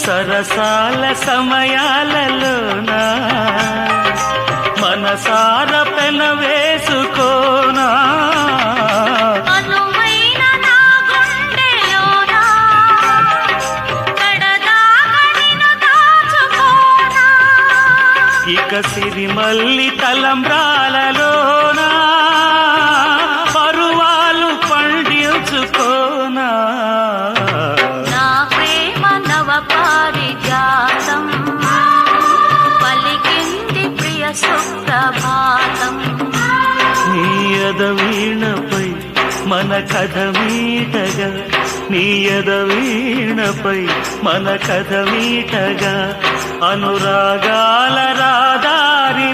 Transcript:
సరసాల సమయాలలోనా మనసార పెన వేసుకోనా ఇక సిరిమల్లి తలంబ్రాలలోనా పరువాలు పండించుకోనా నా ప్రేమ నవ పారిజాతం పలికింది ప్రియ సుప్రభాతం నీ ఎదవీణపై మన కథ మీటగా నీ ఎదవీణపై మన కథ మీటగా అనురాగాల రాదారి